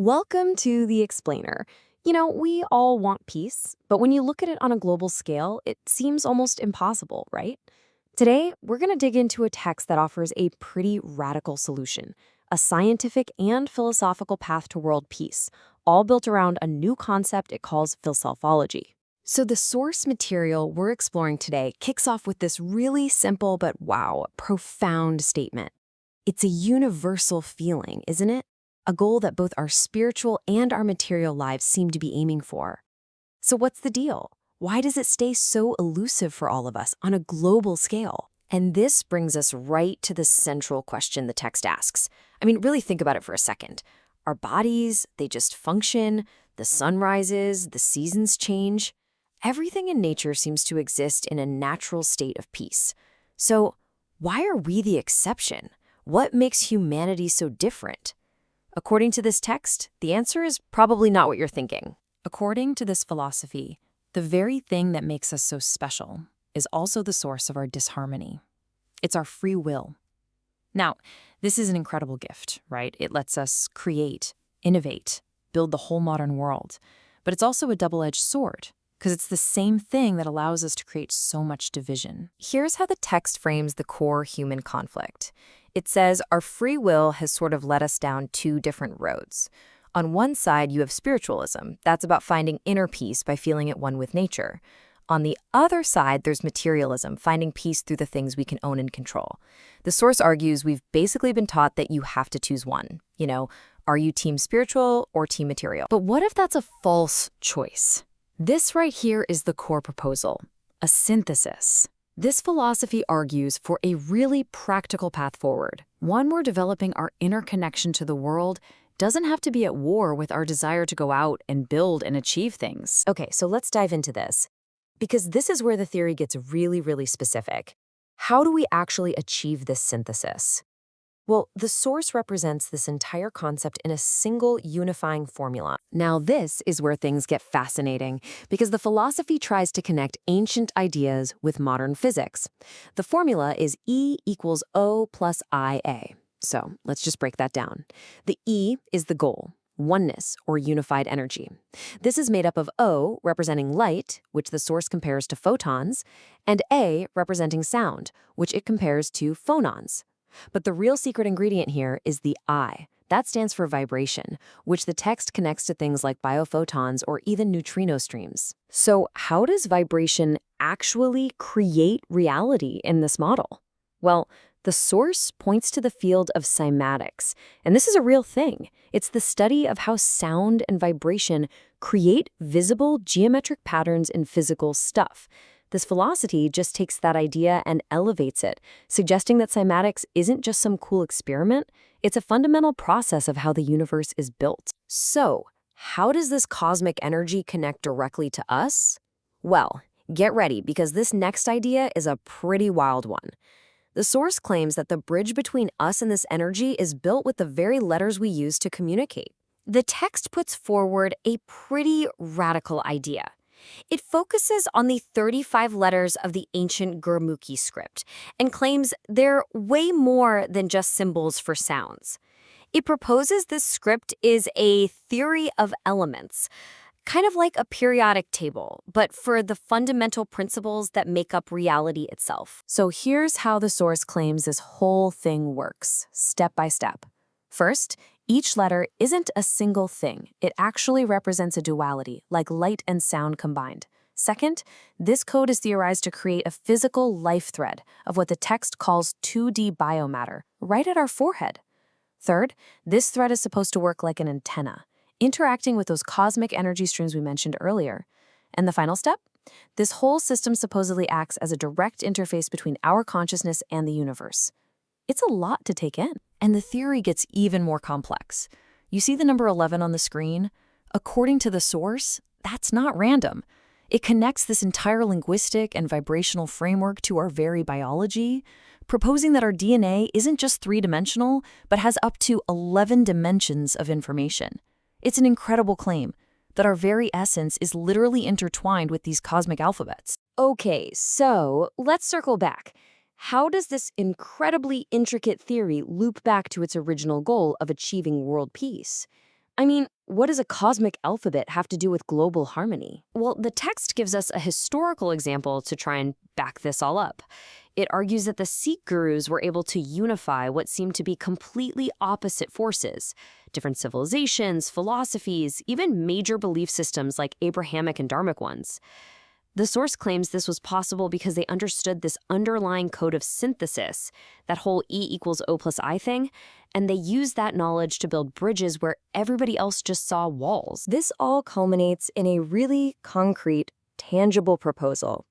Welcome to The Explainer. We all want peace, but when you look at it on a global scale, it seems almost impossible, right? Today, we're going to dig into a text that offers a pretty radical solution, a scientific and philosophical path to world peace, all built around a new concept it calls Philselfology. So the source material we're exploring today kicks off with this really simple but wow, profound statement. It's a universal feeling, isn't it? A goal that both our spiritual and our material lives seem to be aiming for. So what's the deal? Why does it stay so elusive for all of us on a global scale? And this brings us right to the central question the text asks. Really think about it for a second. Our bodies, they just function, the sun rises, the seasons change. Everything in nature seems to exist in a natural state of peace. So why are we the exception? What makes humanity so different? According to this text, the answer is probably not what you're thinking. According to this philosophy, the very thing that makes us so special is also the source of our disharmony. It's our free will. Now, this is an incredible gift, right? It lets us create, innovate, build the whole modern world. But it's also a double-edged sword, because it's the same thing that allows us to create so much division. Here's how the text frames the core human conflict. It says our free will has sort of led us down two different roads. On one side, you have spiritualism. That's about finding inner peace by feeling at one with nature. On the other side, there's materialism, finding peace through the things we can own and control. The source argues we've basically been taught that you have to choose one. Are you team spiritual or team material? But what if that's a false choice? This right here is the core proposal, a synthesis. This philosophy argues for a really practical path forward, one where developing our inner connection to the world doesn't have to be at war with our desire to go out and build and achieve things. Okay, so let's dive into this, because this is where the theory gets really, really specific. How do we actually achieve this synthesis? Well, the source represents this entire concept in a single unifying formula. Now, this is where things get fascinating, because the philosophy tries to connect ancient ideas with modern physics. The formula is E equals O plus IA. So let's just break that down. The E is the goal, oneness or unified energy. This is made up of O, representing light, which the source compares to photons, and A, representing sound, which it compares to phonons. But the real secret ingredient here is the I. That stands for vibration, which the text connects to things like biophotons or even neutrino streams. So how does vibration actually create reality in this model? Well, the source points to the field of cymatics, and this is a real thing. It's the study of how sound and vibration create visible geometric patterns in physical stuff. This philosophy just takes that idea and elevates it, suggesting that cymatics isn't just some cool experiment, it's a fundamental process of how the universe is built. So, how does this cosmic energy connect directly to us? Well, get ready, because this next idea is a pretty wild one. The source claims that the bridge between us and this energy is built with the very letters we use to communicate. The text puts forward a pretty radical idea. It focuses on the 35 letters of the ancient Gurmukhi script and claims they're way more than just symbols for sounds. It proposes this script is a theory of elements, kind of like a periodic table, but for the fundamental principles that make up reality itself. So here's how the source claims this whole thing works, step by step. First, each letter isn't a single thing. It actually represents a duality, like light and sound combined. Second, this code is theorized to create a physical life thread of what the text calls 2D biomatter, right at our forehead. Third, this thread is supposed to work like an antenna, interacting with those cosmic energy streams we mentioned earlier. And the final step? This whole system supposedly acts as a direct interface between our consciousness and the universe. It's a lot to take in. And the theory gets even more complex. You see the number 11 on the screen? According to the source, that's not random. It connects this entire linguistic and vibrational framework to our very biology, proposing that our DNA isn't just three-dimensional, but has up to 11 dimensions of information. It's an incredible claim that our very essence is literally intertwined with these cosmic alphabets. Okay, so let's circle back. How does this incredibly intricate theory loop back to its original goal of achieving world peace? I mean, what does a cosmic alphabet have to do with global harmony? Well, the text gives us a historical example to try and back this all up. It argues that the Sikh gurus were able to unify what seemed to be completely opposite forces, different civilizations, philosophies, even major belief systems like Abrahamic and Dharmic ones. The source claims this was possible because they understood this underlying code of synthesis, that whole E equals O plus I thing, and they used that knowledge to build bridges where everybody else just saw walls. This all culminates in a really concrete, tangible proposal.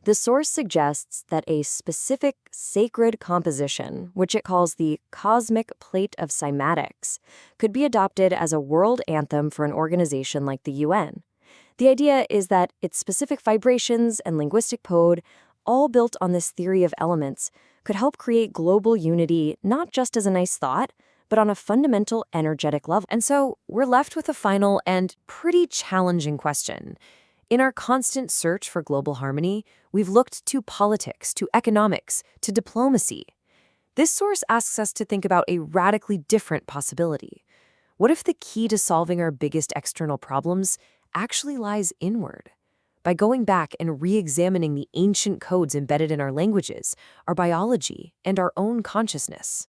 The source suggests that a specific sacred composition, which it calls the cosmic plate of cymatics, could be adopted as a world anthem for an organization like the UN. The idea is that its specific vibrations and linguistic code, all built on this theory of elements, could help create global unity not just as a nice thought, but on a fundamental energetic level. And so we're left with a final and pretty challenging question. In our constant search for global harmony, we've looked to politics, to economics, to diplomacy. This source asks us to think about a radically different possibility. What if the key to solving our biggest external problems actually lies inward? By going back and re-examining the ancient codes embedded in our languages, our biology, and our own consciousness.